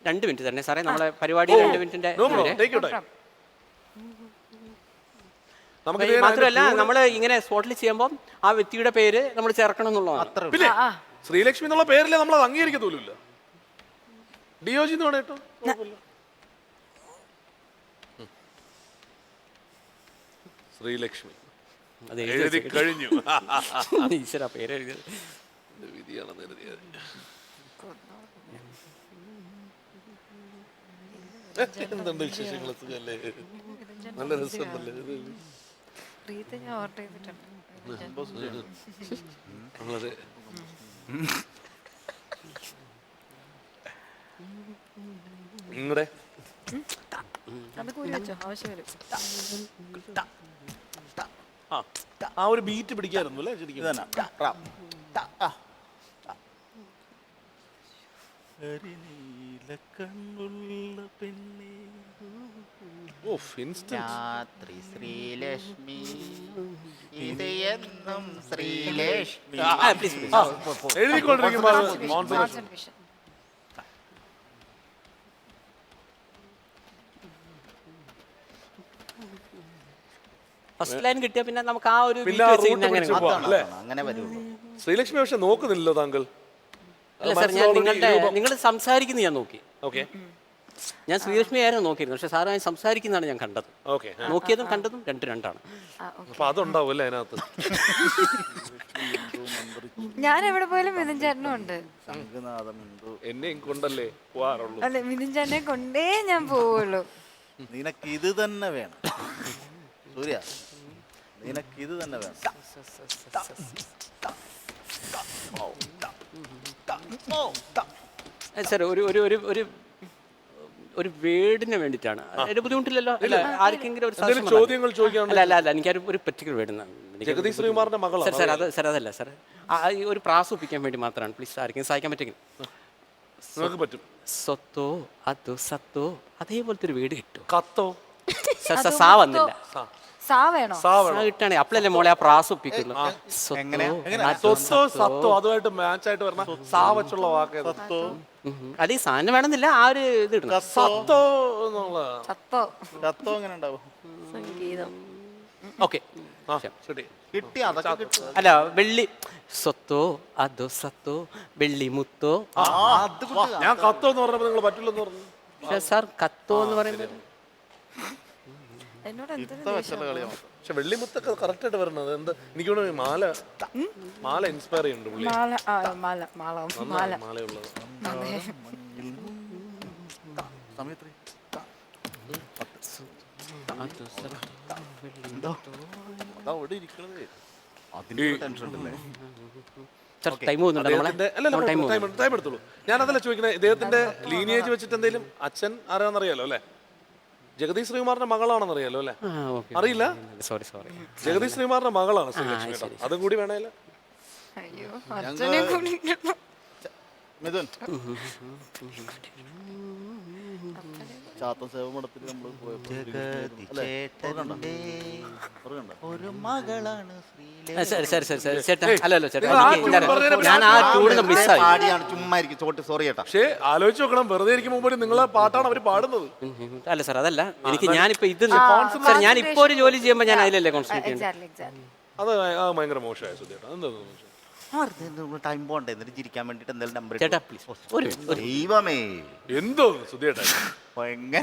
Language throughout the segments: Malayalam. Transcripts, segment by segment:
2 മിനിറ്റ് തന്നെ സാറേ, നമ്മളെ പരിപാടി 2 മിനിറ്റിന്റെ മാത്രമല്ല നമ്മൾ ഇങ്ങനെ സ്പോട്ടിൽ ചെയ്യുമ്പോൾ ആ വ്യക്തിയുടെ പേര് നമ്മൾ ചേർക്കണം എന്നുള്ളതാണ്. ശ്രീലക്ഷ്മി എന്നുള്ള പേരിലെ നമ്മൾ അത് അംഗീകരിക്കത്തോലില്ല. ഡിയോജി എന്ന് കേട്ടോ ശ്രീലക്ഷ്മി എഴുതി കഴിഞ്ഞു. ഈശ്വര പേര് എഴുതിയത് വിധിയാണെന്ന് എഴുതിയത്. എന്തുണ്ട് വിശേഷങ്ങൾ? സുഖല്ലേ? നല്ല രസമുണ്ടല്ലേ? വളരെ നിങ്ങളുടെ ആ ഒരു ബീറ്റ് പിടിക്കായിരുന്നു അല്ലേ ശരിക്കും? ശ്രീലക്ഷ്മി ഇതെന്നും ശ്രീലക്ഷ്മി എഴുതിക്കൊണ്ടിരിക്കുമ്പോൾ ഫസ്റ്റ് ലൈൻ കിട്ടിയ പിന്നെ നമുക്ക് ആ ഒരു അങ്ങനെ വരുള്ളൂ. ശ്രീലക്ഷ്മി പക്ഷെ നോക്കുന്നില്ലല്ലോ താങ്കൾ. അല്ല സാർ, ഞാൻ നിങ്ങൾ സംസാരിക്കുന്നത് ഞാൻ നോക്കി. ഞാൻ ശ്രീലക്ഷ്മി ആയിരുന്നു നോക്കിയിരുന്നു, പക്ഷെ സാറ് സംസാരിക്കുന്നതാണ് ഞാൻ കണ്ടത്. നോക്കിയതും കണ്ടതും 2-2 അപ്പൊ അതുണ്ടാവുമല്ലേ അതിനകത്ത്? ഞാൻ എവിടെ പോയാലും മിഥുൻ ചേട്ടനും ഉണ്ട്. എന്നെയും കൊണ്ടല്ലേ പോവാറുള്ളൂ. അല്ലെ, മിഥുൻ ചേട്ടനെ കൊണ്ടേ ഞാൻ പോവുള്ളൂ. നിനക്ക് ഇത് തന്നെ വേണം സൂര്യ, നിനക്ക് ഇത് തന്നെ വേണം. സാർ ഒരു വേർഡിന് വേണ്ടിയിട്ടാണ്. അതിന്റെ ബുദ്ധിമുട്ടില്ലല്ലോ. ആർക്കെങ്കിലും ഒരു ചോദ്യങ്ങൾ ചോദിക്കാൻ? അല്ല എനിക്കൊരു ഒരു പർട്ടിക്കുലർ വേർഡ്. സാർ അതല്ല സാർ, ഒരു പ്രാസം ഒപ്പിക്കാൻ വേണ്ടി മാത്രമാണ്. പ്ലീസ് ആർക്കെങ്കിലും സഹായിക്കാൻ പറ്റുമെങ്കിൽ. സ്വത്തോ അതോ സത്തോ അതേപോലത്തെ ഒരു വീട് കിട്ടും. കത്തോ? സാ വന്നില്ല. കിട്ടാണെ അപ്പളല്ലേ മോളെ ആ പ്രാസം ഒപ്പിക്കുള്ളൂ. അതുമായിട്ട് മാച്ച് ആയിട്ട് പറഞ്ഞ സാ വെച്ചുള്ള വാക്ക് അത് ഈ സാധനം വേണമെന്നില്ല, ആ ഒരു ഇത് ഇടണം. സത്തോ സംഗീതം. ഓക്കെ അല്ല വെള്ളി സ്വത്തോ അതോ സത്തോ വെള്ളി മുത്തോ. ഞാൻ കത്തോ എന്ന് പറഞ്ഞപ്പോ നിങ്ങൾ പറ്റില്ലെന്ന് പറഞ്ഞു. സാർ കത്തോ എന്ന് പറയുന്നത് പക്ഷെ വെള്ളിമുത്തൊക്കെ കറക്റ്റ് ആയിട്ട് വരണത് എന്താ? എനിക്ക് മാല ഇൻസ്പയർ ചെയ്യുന്നുണ്ട്. മാലയുള്ളത് ടൈം എടുത്തോളൂ. ഞാൻ അതല്ല ചോദിക്കുന്നത്, ഇദ്ദേഹത്തിന്റെ ലീനിയേജ് വെച്ചിട്ട് എന്തെങ്കിലും അച്ഛൻ ആരാന്നറിയാലോ അല്ലെ? ജഗദീഷ് ശ്രീകുമാറിന്റെ മകളാണെന്ന് അറിയാലോ അല്ലെ? അറിയില്ല? സോറി ജഗദീഷ് ശ്രീകുമാറിന്റെ മകളാണ് ശ്രീലക്ഷ്മി. അതും കൂടി വേണേല. മിഥുൻ ചാത്തൻ സേവമഠത്തിൽ നമ്മൾ ഒരു മകളാണ് ചുമ്മാ ചോട്ട്. സോറി ചേട്ടാ, പക്ഷേ ആലോചിച്ച് നോക്കണം, വെറുതെ ഇരിക്കുമ്പോൾ നിങ്ങളെ പാട്ടാണ് അവർ പാടുന്നത്. അല്ല സാർ, അതല്ല എനിക്ക് ഞാനിപ്പോ ഇത് ഞാനിപ്പോ ഒരു ജോലി ചെയ്യുമ്പോ ഞാൻ അതിലല്ലേ കോൺസെൻട്രേറ്റ് ചെയ്യുന്നത്. അത് ഭയങ്കര മോശമായ സുധേട്ടാ. എന്താ ടൈം പോണ്ടേ എന്നിട്ട് ചിരിക്കാൻ വേണ്ടിട്ട് എന്തായാലും നമ്പർ ചേട്ടാ പ്ലീസ്. ദൈവമേ എന്തോ സുധേട്ടാ എങ്ങനെ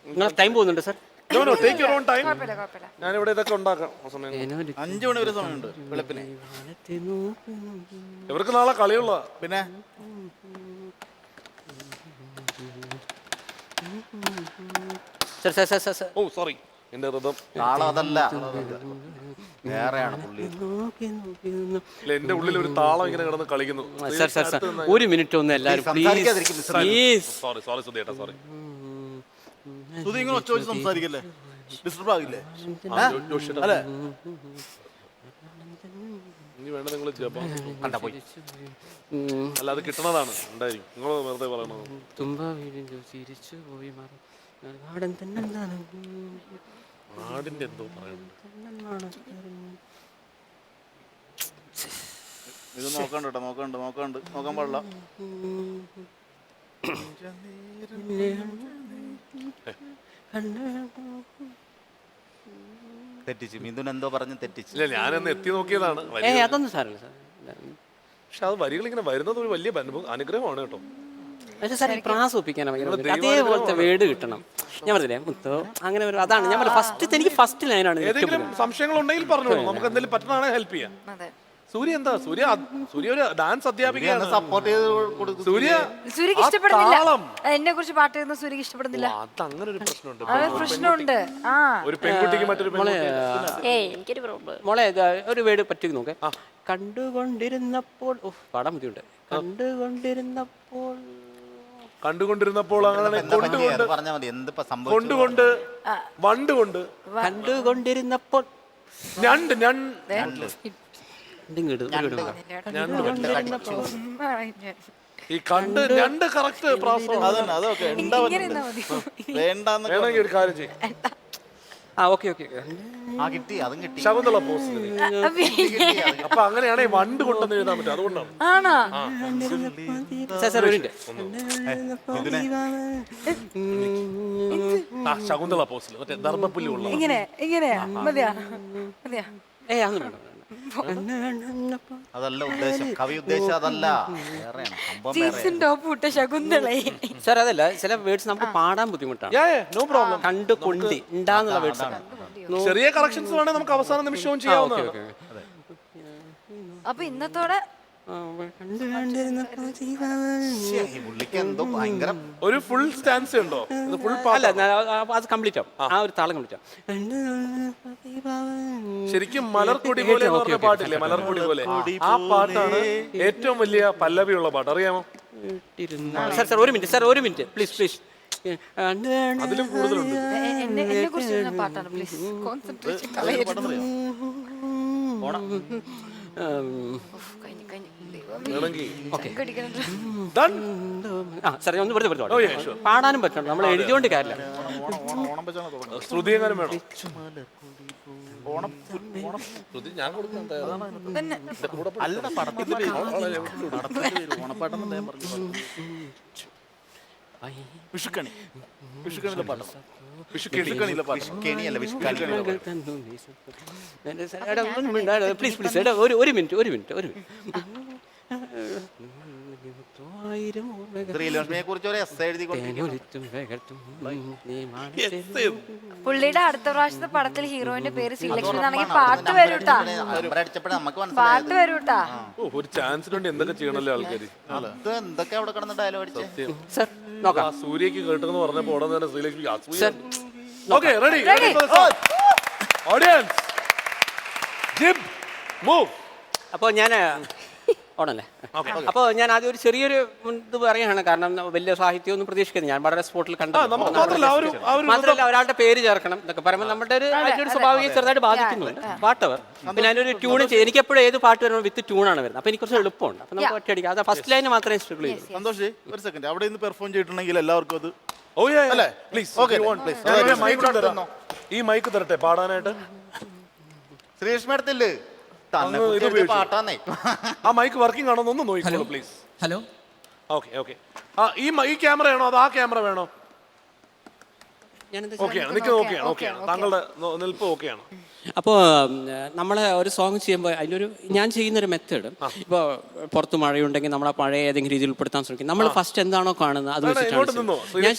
നിങ്ങൾ ടൈം പോകുന്നുണ്ട് സാർ? ഞാനിവിടെ ഇതൊക്കെ ഉണ്ടാക്കാം. 5 മണി വരെ സമയമുണ്ട് വെളുപ്പിന്. ഇവർക്ക് നാളെ കളിയുള്ള. പിന്നെ ഓ സോറി, എന്റെ ഹൃദം അതല്ല വേറെയാണ് പുള്ളി. എന്റെ ഉള്ളിൽ ഒരു താളം ഇങ്ങനെ കിടന്ന് കളിക്കുന്നു. ഒരു മിനിറ്റ് ഒന്ന് എല്ലാവരും സോറി സുധേട്ടാ, സോറി. ഒച്ച വെച്ച് സംസാരിക്കല്ലേ, ഡിസ്റ്റർബ് ആകില്ലേ? വേണ്ട നിങ്ങൾ അല്ല, അത് കിട്ടണതാണ് ഉണ്ടായിരിക്കും. നിങ്ങൾ വെറുതെ പറയണത്. കണ്ണാടിന്റെ എന്തോ പറയുന്നുണ്ട്. ഇത് നോക്കണ്ട കേട്ടോ, നോക്കാൻ പാടില്ല. തെറ്റിച്ച് മിഥുൻ എന്തോ പറഞ്ഞ് തെറ്റിച്ച്. ഇല്ല, ഞാനൊന്ന് എത്തി നോക്കിയതാണ്. അതൊന്നും സാരമില്ല സാർ. പക്ഷെ അത് വരികൾ ഇങ്ങനെ വരുന്നത് ഒരു വലിയ അനുഗ്രഹമാണ് കേട്ടോ. പക്ഷേ സാർ ഈ പ്രാസം ഒപ്പിക്കാനാണ് ഭയങ്കര ബുദ്ധിമുട്ട്. അതേപോലത്തെ വേർഡ് കിട്ടണം. ഞാൻ പറഞ്ഞില്ലേ മുത്തോ അങ്ങനെ ഒരു അതാണ് ഞാൻ പറഞ്ഞത്. എനിക്ക് ഫസ്റ്റ് ലൈനാണ് ഏതെങ്കിലും സംശയങ്ങളുണ്ടെങ്കിൽ പറഞ്ഞോളൂ, നമുക്ക് എന്തെങ്കിലും പറ്റണാണെങ്കിൽ ഹെൽപ്പ് ചെയ്യാം. സൂര്യ ഒരു ഡാൻസ് അധ്യാപികയാണ്. സപ്പോർട്ട് ചെയ്ത് കൊടുക്കും. സൂര്യക്ക് ഇഷ്ടപ്പെടുന്നില്ല എന്നെ കുറിച്ച് പാട്ട് ചെയ്യുന്ന സൂര്യക്ക് ഇഷ്ടപ്പെടുന്നില്ല. അങ്ങനെ ഒരു പ്രശ്നമുണ്ട്. പ്രശ്നമുണ്ട്. ഒരു പെൺകുട്ടിക്ക് മറ്റൊരു എനിക്കൊരു പ്രോബ്ലം. മോളെ ഒരു വേർഡ് പറ്റി നോക്കേ. കണ്ടുകൊണ്ടിരുന്നപ്പോൾ പാടാൻ ബുദ്ധിമുട്ട്. കണ്ടുകൊണ്ടിരുന്നപ്പോൾ അങ്ങനെ പറഞ്ഞാൽ മതി. എന്തിപ്പോ കൊണ്ടുകൊണ്ട് വണ്ടുകൊണ്ട് കണ്ടുകൊണ്ടിരുന്നപ്പോൾ ഞണ്ട് ഈ കണ്ട് രണ്ട് കറക്റ്റ് പ്രാസം. അതൊക്കെ വേണമെങ്കിൽ ഒരു കാര്യം ചെയ്യും. കിട്ടി, അതും കിട്ടി. ശകുന്തള പോസ്റ്റ്. അപ്പൊ അങ്ങനെയാണെങ്കിൽ വണ്ട് കൊണ്ടെന്ന് എഴുതാൻ പറ്റും. അതുകൊണ്ടാണ്. ശകുന്തള പോസ്റ്റ് മറ്റേ ധർമ്മപ്പുല്ല് ഉള്ള അതല്ല ഉദ്ദേശം, കവി ഉദ്ദേശം അതല്ല. സാർ അതല്ല, ചില വേർഡ്സ് നമുക്ക് പാടാൻ ബുദ്ധിമുട്ടാണ്. No problem. കണ്ടുകൊണ്ട് ഉണ്ടാന്നുള്ള വേർഡ്സ് ആണ്. ചെറിയ കറക്ഷൻസ് വേണമെങ്കിൽ നമുക്ക് അവസാന നിമിഷവും ചെയ്യാവുന്നതാണ്. അപ്പൊ ഇന്നത്തോടെ ഒരു ഫുൾ സ്റ്റാൻസ് ഉണ്ടോ? അല്ല, അത് കംപ്ലീറ്റ് ആവും. ആ ഒരു താളം കംപ്ലീറ്റ് ആവും. ശരിക്കും മലർക്കൊടി പോലെ പാട്ടില്ലേ, മലർക്കൊടി പോലെ, ആ പാട്ടാണ് ഏറ്റവും വലിയ പല്ലവിയുള്ള പാട്ട്. അറിയാമോ? സാർ ഒരു മിനിറ്റ് പ്ലീസ്. അതിലും കൂടുതലുണ്ട്. എന്നെ കുറിച്ച് പാട്ടാണ് പ്ലീസ്. കോൺസെൻട്രേഷൻ പാടാനും പറ്റണം. നമ്മൾ എഴുതിയോണ്ട് കാര്യമില്ല. ശ്രുതിയെങ്ങാനും വേണം. പ്ലീസ് ഒരു മിനിറ്റ്. ശ്രീലക്ഷ്മിയെ കുറിച്ച് ഒരു എസ് എഴുതി. പുള്ളിയുടെ അടുത്ത പ്രാവശ്യത്തെ പടത്തിൽ ഹീറോയിന്റെ പേര് ശ്രീലക്ഷ്മി എന്നാണെങ്കിൽ പാട്ട് വരൂട്ടാ. പാട്ട് വരൂട്ടാ. ഒരു ചാൻസിന് വേണ്ടി എന്തൊക്കെ ചെയ്യണല്ലോ ആൾക്കാര്. എന്തൊക്കെ അവിടെ കിടന്ന് ഡയലോഗ് അടിച്ചേ. സൂര്യക്ക് കേട്ടെന്ന് പറഞ്ഞപ്പോ ഉടനെ തന്നെ ശ്രീലക്ഷ്മി റെഡി ഓഡിയൻസ് ജിബ് മൂവ്. അപ്പോൾ ഞാൻ ഓണല്ലേ. അപ്പോൾ ഞാൻ ആദ്യം ഒരു ചെറിയൊരു ഇത് പറയുകയാണ്. കാരണം വലിയ സാഹിത്യമൊന്നും പ്രതീക്ഷിക്കുന്നത് ഞാൻ വളരെ സ്പോട്ടിൽ കണ്ടു. മാത്രമല്ല ഒരാളുടെ പേര് ചേർക്കണം എന്നൊക്കെ പറയുമ്പോൾ നമ്മുടെ ഒരു സ്വാഭാവികം ചെറുതായിട്ട് ബാധിക്കുന്നുണ്ട്. പാട്ടവർ പിന്നെ അതിനൊരു ട്യൂൺ എനിക്ക് എപ്പോഴും ഏത് പാട്ട് വരുമ്പോൾ വിത്ത് ട്യൂണാണ് വരുന്നത്. അപ്പോൾ എനിക്ക് കുറച്ച് എളുപ്പമുണ്ട്. അപ്പോൾ നമുക്ക് ഒറ്റയടിക്കാം. അത് ഫസ്റ്റ് ലൈന് മാത്രമേ സ്ട്രഗിൾ ചെയ്യൂ. സന്തോഷ് ഒരു സെക്കൻഡ് അവിടെ നിന്ന് പെർഫോം ചെയ്തിട്ടുണ്ടെങ്കിൽ എല്ലാവർക്കും അത് ഈ മൈക്ക് തരട്ടെ പാടാനായിട്ട്. ശ്രീലക്ഷ്മി അടുത്തില്ലേ? പാട്ടാന്നേ. ആ മൈക്ക് വർക്കിംഗ് ആണോ ഒന്ന് നോക്കിക്കോളൂ പ്ലീസ്. ഹലോ. ഓക്കെ. ഈ ക്യാമറ ആണോ അതോ ആ ക്യാമറ വേണോ? ഓക്കെയാണ്. താങ്കളുടെ നിൽപ്പ് ഓക്കെയാണ്. അപ്പോൾ നമ്മൾ ഒരു സോങ് ചെയ്യുമ്പോൾ അതിലൊരു ഞാൻ ചെയ്യുന്നൊരു മെത്തേഡ്, ഇപ്പോൾ പുറത്ത് മഴയുണ്ടെങ്കിൽ നമ്മൾ ആ പഴയ ഏതെങ്കിലും രീതിയിൽ ഉൾപ്പെടുത്താൻ ശ്രമിക്കും. നമ്മൾ ഫസ്റ്റ് എന്താണോ കാണുന്നത് അത് വെച്ചിട്ടാണ്. ഞാൻ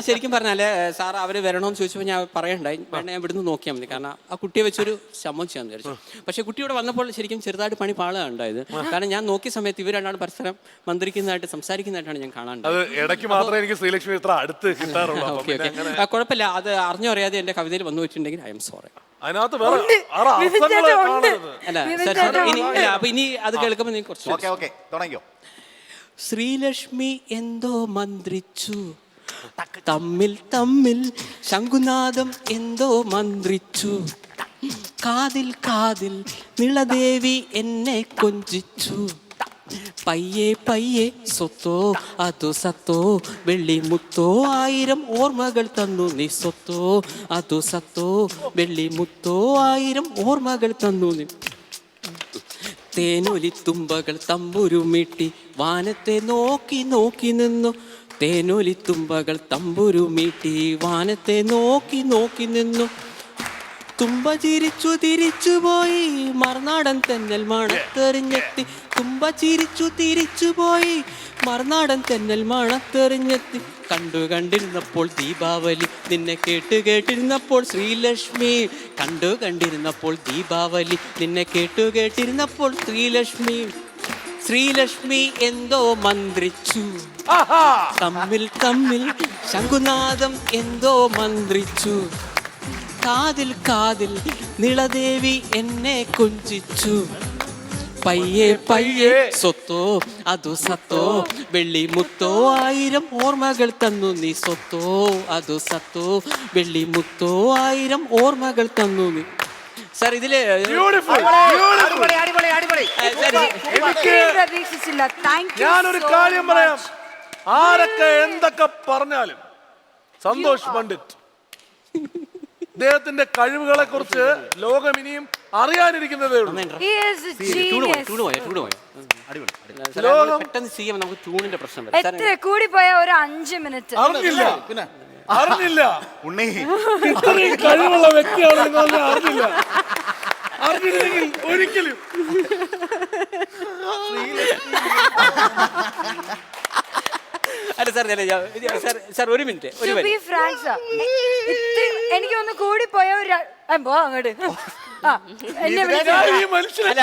ശരിക്കും പറഞ്ഞാൽ സാർ അവർ വരണമെന്ന് ചോദിച്ചപ്പോൾ ഞാൻ പറയണ്ടായി വേണ്ട, ഞാൻ ഇവിടുന്ന് നോക്കിയാൽ മതി. കാരണം ആ കുട്ടിയെ വെച്ചൊരു ശ്രമം ചെയ്യാൻ വിചാരിച്ചു. പക്ഷേ കുട്ടിയോട് വന്നപ്പോൾ ശരിക്കും ചെറുതായിട്ട് പണി പാളുകയാണ് ഉണ്ടായത്. കാരണം ഞാൻ നോക്കിയ സമയത്ത് ഇവർ രണ്ടാളും പരസ്പരം മന്ത്രിക്കുന്നതായിട്ട് സംസാരിക്കുന്നതായിട്ടാണ് ഞാൻ കാണാനുണ്ടായത്. ഇടയ്ക്ക് മാത്രമേ എനിക്ക് ശ്രീലക്ഷ്മി ഇത്ര അടുത്ത് കിട്ടാറുള്ളൂ. കുഴപ്പമില്ല, അത് അറിഞ്ഞോ അറിയാതെ എന്റെ കവിതയിൽ വന്നു വെച്ചിട്ടുണ്ടെങ്കിൽ ഐ എം സോറി. അപ്പൊ ഇനി അത് കേൾക്കുമ്പോൾ നീ കുറച്ച് ശ്രീലക്ഷ്മി എന്തോ മന്ത്രിച്ചു, തമ്മിൽ തമ്മിൽ ശംഖുനാദം എന്തോ മന്ത്രിച്ചു, കാതിൽ കാതിൽ നിളദേവി എന്നെ കൊഞ്ചിച്ചു, പയ്യെ പയ്യെ സ്വത്തോ അതു സത്തോ വെള്ളി മുത്തോ 1000 ഓർമ്മകൾ തന്നു നീ സ്വത്തോ അതു സത്തോ വെള്ളി മുത്തോ 1000 ഓർമ്മകൾ തന്നു നീ തേനൊലി തുമ്പകൾ തമ്പുരുമീട്ടി വാനത്തെ നോക്കി നോക്കി നിന്നു തേനൊലി തുമ്പകൾ തമ്പുരുമീട്ടി വാനത്തെ നോക്കി നോക്കി നിന്നു തുമ്പ ചിരിച്ചു തിരിച്ചുപോയി മറുനാടൻ തെന്നൽ മണത്തെറിഞ്ഞെത്തി തുമ്പ ചിരിച്ചു തിരിച്ചുപോയി മറുനാടൻ തെന്നൽ മണത്തെറിഞ്ഞെത്തി കണ്ടു കണ്ടിരുന്നപ്പോൾ ദീപാവലി നിന്നെ കേട്ട് കേട്ടിരുന്നപ്പോൾ ശ്രീലക്ഷ്മി കണ്ടു കണ്ടിരുന്നപ്പോൾ ദീപാവലി നിന്നെ കേട്ടു കേട്ടിരുന്നപ്പോൾ ശ്രീലക്ഷ്മി ശ്രീലക്ഷ്മി എന്തോ മന്ത്രിച്ചു തമ്മിൽ തമ്മിൽ ശംഖുനാദം എന്തോ മന്ത്രിച്ചു കാതിൽ കാതിൽ നിളദേവി എന്നെ കൊഞ്ചിച്ചു പയ്യെ പയ്യെ സ്വത്തോ അതു സത്തോ വെള്ളി മുത്തോ 1000 ഓർമ്മകൾ തന്നു നീ സ്വത്തോ അതു സത്തോ വെള്ളി മുത്തോ 1000 ഓർമ്മകൾ തന്നു നീ സാർ ഇതില് പ്രതീക്ഷിച്ചില്ല. Thank you ഞാനൊരു so കാര്യം much. പറയാം, ആരൊക്കെ എന്തൊക്കെ പറഞ്ഞാലും സന്തോഷ് പണ്ഡിറ്റ് അദ്ദേഹത്തിന്റെ കഴിവുകളെ കുറിച്ച് ലോകം ഇനിയും അറിയാനിരിക്കുന്നതേ ഉള്ളൂ. He is a genius. ലോകം പെട്ടെന്ന് ചെയ്യാം, നമുക്ക് ട്യൂണിന്റെ പ്രശ്നം വരും. സാർ, എത്ര കൂടി പോയ ഒരു 5 മിനിറ്റ്. അറിഞ്ഞില്ല പിന്നെ അറിഞ്ഞില്ല ഉണ്ണി ഇത്രയും കഴിവുള്ള വ്യക്തിയാണ് എന്ന് അറിഞ്ഞില്ല. അറിഞ്ഞില്ലെങ്കിൽ ഒരിക്കലും അല്ല സാർ സാർ ഒരു മിനിറ്റ് ഒരു To be frank, sir, എനിക്കൊന്ന് കൂടി പോയ ഒരു പോ അങ്ങോട്ട്. ആ, എന്നെ വിളിച്ച് ഞാൻ ഈ മനുഷ്യനെ അല്ല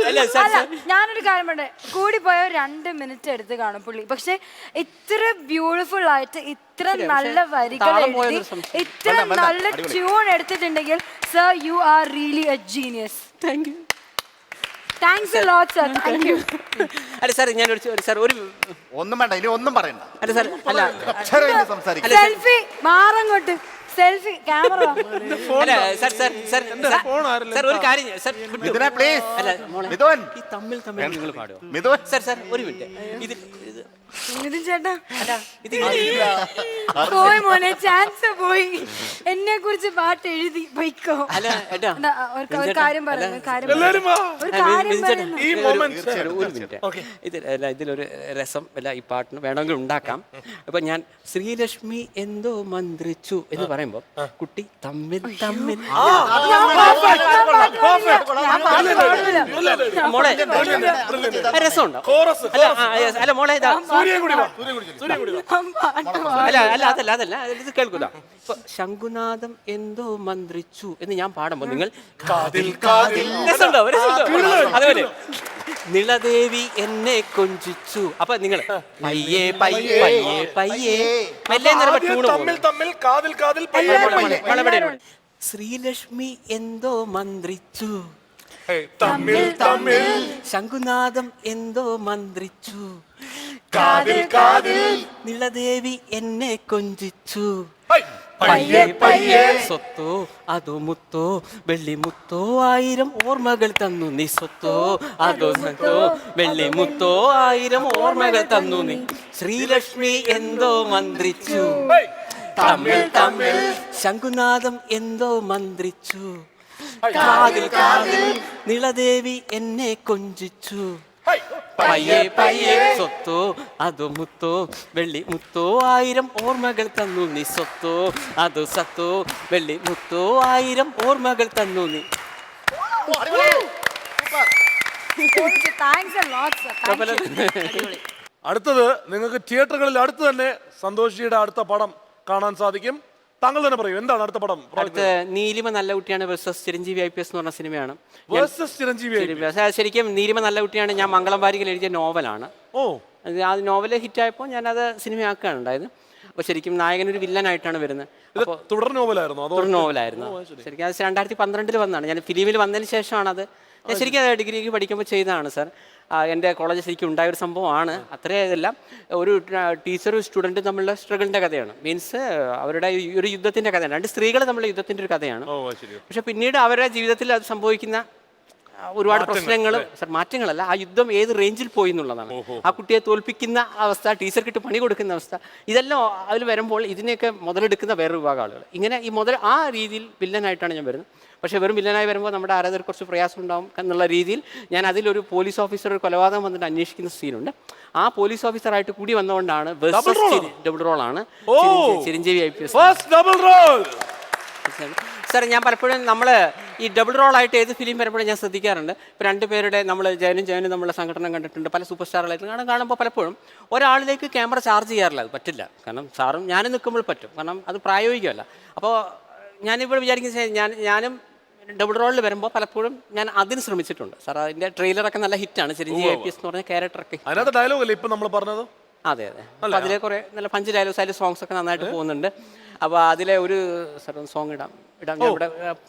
അല്ല സാർ അല്ല, ഞാനൊരു കാര്യം പറയട്ടെ, കൂടി പോയ 2 മിനിറ്റ് എടുത്ത് കാണും പുള്ളി. പക്ഷെ ഇത്ര ബ്യൂട്ടിഫുൾ ആയിട്ട് ഇത്ര നല്ല വരികൾ താളം എഴുതി പോയെന്നൊരു സംശയം. ഇത്ര നല്ല ട്യൂൺ എടുത്തിട്ടുണ്ടെങ്കിൽ sir you are really A genius. Thank you. Thanks a lot sir. Thank you. അല്ല സാർ ഞാൻ സാർ ഒരു ഒന്നും വേണ്ട, ഇനി ഒന്നും പറയണ്ട. അല്ല സാർ അല്ല സംസാരിക്കും. സെൽഫി മാറങ്ങോട്ട്. Selfie camera. അല്ല സാർ സാർ സാർ ഫോൺ ആരല്ല സാർ ഒരു കാര്യം സാർ മിഥുനെ, please. അല്ല മോളെ മിഥുൻ. ഈ തമ്മിൽ നിങ്ങൾ പാടുമോ മിഥുൻ. സാർ സാർ ഒരു മിനിറ്റ് ഇത് ഇത് ചേട്ടാ അല്ല ഇത് പോയി മോനെ, ചാൻസ് പോയി. എന്നെ കുറിച്ച് പാട്ട് എഴുതി പോയിക്കോ. അല്ല ഏട്ടാ എന്താ, ഒരു കാര്യം പറയുന്നു, കാര്യം എല്ലാരും വാ. ഒരു കാര്യം പറയുന്നു. ഈ മൊമെന്റ് ഒരു മിനിറ്റ് ഇതിലൊരു രസം അല്ല ഈ പാട്ടിന് വേണമെങ്കിൽ ഉണ്ടാക്കാം. അപ്പൊ ഞാൻ ശ്രീലക്ഷ്മി എന്തോ മന്ത്രിച്ചു എന്ന് പറയുമ്പോ കുട്ടി തമ്മിൽ തമ്മിൽ മോളെ രസമുണ്ടോ? അല്ല മോളെ ഇതാ അല്ല അല്ല അതല്ല അതല്ല ഇത് കേൾക്കൂല. ഇപ്പൊ ശംഖുനാഥം എന്തോ മന്ത്രിച്ചു എന്ന് ഞാൻ പാടുമ്പോ നിങ്ങൾ രസമുണ്ടോ? അതുപോലെ നിളദേവി എന്നെ കൊഞ്ചിച്ചു. അപ്പൊ നിങ്ങൾ പയ്യെ പയ്യെ പയ്യെ പയ്യെ മെല്ലെ ശ്രീലക്ഷ്മി എന്തോ മന്ത്രിച്ചു തമ്മിൽ തമ്മിൽ ശംഖുനാഥം എന്തോ മന്ത്രിച്ചു കാതിൽ കാതിൽ നിളദേവി എന്നെ കൊഞ്ചിച്ചു പയ്യെ പയ്യെ സ്വത്തോ അതോ മുത്തോ വെള്ളി മുത്തോ 1000 ഓർമ്മകൾ തന്നു നീ സ്വത്തോ അതോ സത്തോ വെള്ളി മുത്തോ 1000 ഓർമ്മകൾ തന്നു നീ ശ്രീലക്ഷ്മി എന്തോ മന്ത്രിച്ചു തമ്മിൽ തമ്മിൽ ശംഖുനാഥം എന്തോ മന്ത്രിച്ചു കാതിൽ കാതിൽ നിളദേവി എന്നെ കൊഞ്ചിച്ചു പയ്യെ പയ്യെ സ്വത്തോ അതോ മുത്തോ വെള്ളി മുത്തോ 1000 ഓർമ്മകൾ തന്നു നീ സ്വത്തോ അതോ സത്തോ വെള്ളി മുത്തോ 1000 ഓർമ്മകൾ തന്നു നീ. Thanks a lot sir. അടുത്തത് നിങ്ങൾക്ക് തിയേറ്ററുകളിൽ അടുത്ത് തന്നെ സന്തോഷിയുടെ അടുത്ത പടം കാണാൻ സാധിക്കും. താങ്കൾ തന്നെ പറയൂ, എന്താണ് അടുത്ത പടം? അടുത്ത നീലിമ നല്ല കുട്ടിയാണ് വേഴ്സസ് ചിരഞ്ജീവി IPS എന്ന് പറഞ്ഞ സിനിമയാണ്. വേഴ്സസ് ചിരഞ്ജീവി. ശരിക്കും നീലിമ നല്ല കുട്ടിയാണ് ഞാൻ മംഗളം വാരികയിൽ എഴുതിയ നോവലാണ്. ഓ, ആ നോവല് ഹിറ്റായപ്പോൾ ഞാനത് സിനിമയാക്കുകയാണ് ഉണ്ടായത്. അപ്പോൾ ശരിക്കും നായകനൊരു വില്ലനായിട്ടാണ് വരുന്നത്. അപ്പോൾ തുടർ നോവലായിരുന്നു അതോ? തുടർ നോവലായിരുന്നു. ശരിക്കും അത് 2012 വന്നതാണ്. ഞാൻ ഫിലിമിൽ വന്നതിന് ശേഷമാണ് അത്. ഞാൻ ശരിക്കും അത് ഡിഗ്രിക്ക് പഠിക്കുമ്പോൾ ചെയ്തതാണ് സാർ. എൻ്റെ കോളേജിൽ ശരിക്കും ഉണ്ടായൊരു സംഭവമാണ്. അത്രേ ഇതല്ല, ഒരു ടീച്ചറും സ്റ്റുഡൻറ്റും തമ്മിലുള്ള സ്ട്രഗിളിൻ്റെ കഥയാണ്. മീൻസ് അവരുടെ ഒരു യുദ്ധത്തിൻ്റെ കഥയാണ്. രണ്ട് സ്ത്രീകൾ തമ്മിലുള്ള യുദ്ധത്തിൻ്റെ ഒരു കഥയാണ്. പക്ഷെ പിന്നീട് അവരുടെ ജീവിതത്തിൽ അത് സംഭവിക്കുന്ന ഒരുപാട് പ്രശ്നങ്ങൾ സർ, മാറ്റങ്ങളല്ല, ആ യുദ്ധം ഏത് റേഞ്ചിൽ പോയി എന്നുള്ളതാണ്. ആ കുട്ടിയെ തോൽപ്പിക്കുന്ന അവസ്ഥ, ടീച്ചർക്കിട്ട് പണി കൊടുക്കുന്ന അവസ്ഥ, ഇതെല്ലാം അതിൽ വരുമ്പോൾ ഇതിനെയൊക്കെ മുതലെടുക്കുന്ന വേറൊരു വിഭാഗം ആളുകൾ. ഇങ്ങനെ ഈ ആ രീതിയിൽ വില്ലനായിട്ടാണ് ഞാൻ വരുന്നത്. പക്ഷേ വെറും വില്ലനായി വരുമ്പോൾ നമ്മുടെ ആരാധകർക്ക് കുറച്ച് പ്രയാസം ഉണ്ടാവും എന്നുള്ള രീതിയിൽ ഞാൻ അതിലൊരു പോലീസ് ഓഫീസർ ഒരു കൊലപാതകം വന്നിട്ട് അന്വേഷിക്കുന്ന സീനുണ്ട്. ആ പോലീസ് ഓഫീസറായിട്ട് കൂടി വന്നുകൊണ്ടാണ് ഡബിൾ റോളാണ് ചിരഞ്ജീവി IPS. സാർ, ഞാൻ പലപ്പോഴും നമ്മൾ ഈ ഡബിൾ റോളായിട്ട് ഏത് ഫിലിം വരുമ്പോഴും ഞാൻ ശ്രദ്ധിക്കാറുണ്ട്. ഇപ്പോൾ രണ്ടുപേരുടെ നമ്മൾ ജയനും നമ്മളെ സംഘടന കണ്ടിട്ടുണ്ട്, പല സൂപ്പർ സ്റ്റാറുകളായിട്ട് കാണുമ്പോൾ പലപ്പോഴും ഒരാളിലേക്ക് ക്യാമറ ചാർജ് ചെയ്യാറില്ല. അത് പറ്റില്ല. കാരണം സാറും ഞാനും നിൽക്കുമ്പോൾ പറ്റും, കാരണം അത് പ്രായോഗികമല്ല. അപ്പോൾ ഞാനിവിടെ വിചാരിക്കുന്നത് ഞാനും ഡബിൾ റോളിൽ വരുമ്പോൾ പലപ്പോഴും ഞാൻ അതിന് ശ്രമിച്ചിട്ടുണ്ട് സാർ. അതിൻ്റെ ട്രെയിലറൊക്കെ നല്ല ഹിറ്റാണ്. ചിരഞ്ജീവി IPS എന്ന് പറഞ്ഞ ക്യാരക്ടറൊക്കെ. അതിനകത്ത് ഡയലോഗ് അല്ലേ ഇപ്പം നമ്മൾ പറഞ്ഞത്? അതെ അതെ. അപ്പോൾ അതിലെ കുറേ നല്ല പഞ്ച് ഡയലോഗ്സ്, അതിൽ സോങ്സ് ഒക്കെ നന്നായിട്ട് പോകുന്നുണ്ട്. അപ്പോൾ അതിലെ ഒരു സോങ് ഇടാം. ഇവിടെ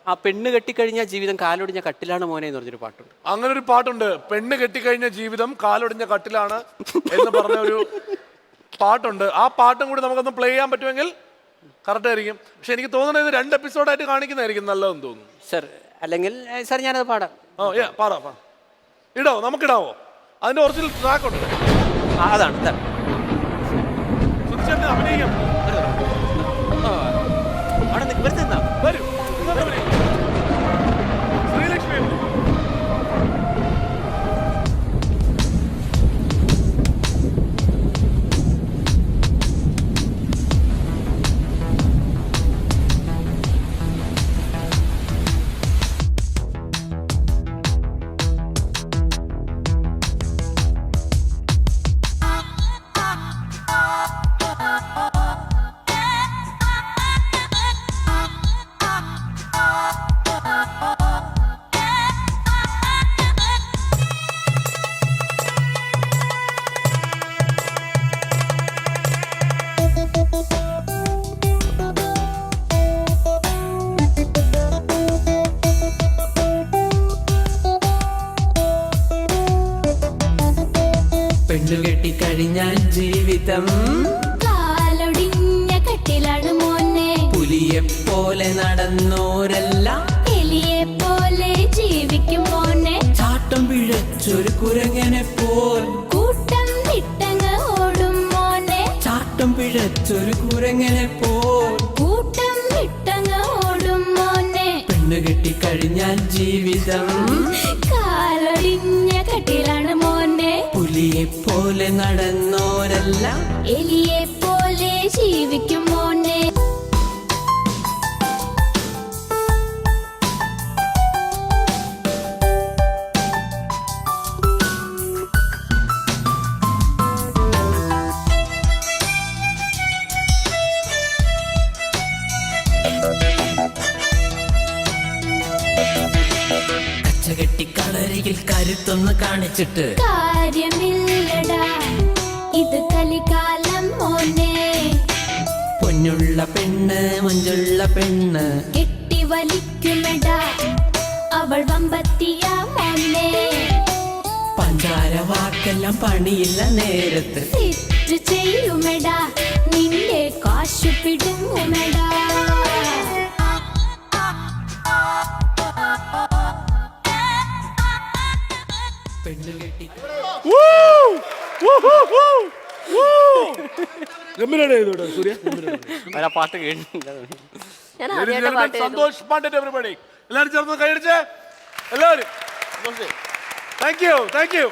ആ പെണ്ണ് കെട്ടിക്കഴിഞ്ഞ ജീവിതം കാലൊടിഞ്ഞ കട്ടിലാണ് മോനെ എന്ന് പറഞ്ഞൊരു പാട്ടുണ്ട്. അങ്ങനെ ഒരു പാട്ടുണ്ട്, പെണ്ണ് കെട്ടിക്കഴിഞ്ഞ ജീവിതം കാലൊടിഞ്ഞ കട്ടിലാണ് എന്ന് പറഞ്ഞ ഒരു പാട്ടുണ്ട്. ആ പാട്ടും കൂടി നമുക്കൊന്ന് പ്ലേ ചെയ്യാൻ പറ്റുമെങ്കിൽ കറക്റ്റ് ആയിരിക്കും. പക്ഷെ എനിക്ക് തോന്നുന്നത് 2 എപ്പിസോഡായിട്ട് കാണിക്കുന്നതായിരിക്കും നല്ലതെന്ന് തോന്നുന്നു സർ. അല്ലെങ്കിൽ സാർ ഞാനത് പാടാം. പാടാ ഇടാവോ? നമുക്കിടാവോ? അതിന്റെ ഒറിജിനൽ ട്രാക്ക് ഉണ്ട്. അതാണ് സാർ. അഭിനയിക്കാം. അവിടെ വരുന്ന വരൂ. ശ്രീലക്ഷ്മി കെട്ടിക്കഴിഞ്ഞാൽ ജീവിതം കാലൊടിഞ്ഞ കട്ടിലാണ് മോനെ. പുലിയെ പോലെ നടന്നോരെല്ലാം എലിയെ പോലെ ജീവിക്കും മോനെ. ചാട്ടം പിഴച്ചൊരു കുരങ്ങനെ പോൽ കൂട്ടം വിട്ടങ്ങ് ഓടും മോനെ. ചാട്ടം പിഴച്ചൊരു കുരങ്ങനെ പോൽ കൂട്ടം വിട്ടങ്ങ് ഓടും മോനെ. പെണ്ണ് കെട്ടിക്കഴിഞ്ഞാൽ ജീവിതം കാലൊടിഞ്ഞ കട്ടിലാണ് മോനെ. പുലിയെ പോലെ നടന്നോരെല്ലാം എലിയെ പോലെ ജീവിക്കും മോനെ. കച്ചകെട്ടിക്കളരിയിൽ കരുത്തൊന്ന് കാണിച്ചിട്ട് കാര്യമില്ലടാ, ഇത് കലികാലം മോനെ. പൊന്നുള്ള പെണ്ണ് മഞ്ചുള്ള പെണ്ണ് കെട്ടി വലിക്കുമെടാ, അവൾ വമ്പത്തിയ മോനെ. പഞ്ചാര വാക്കെല്ലാം പണിയില്ല നേരത്ത് തെറ്റ് ചെയ്യുമെടാ, നിന്റെ കാശു പിടുങ്ങുമെടാ. പെണ്ണ് കെട്ടി സൂര്യ പാട്ട് കേട്ടിട്ടുണ്ട്. സന്തോഷ് പാണ്ഡ്യൻ എവരിബഡി എല്ലാവരും ചേർന്ന് കൈയടിച്ചേ. എല്ലാവരും താങ്ക് യു.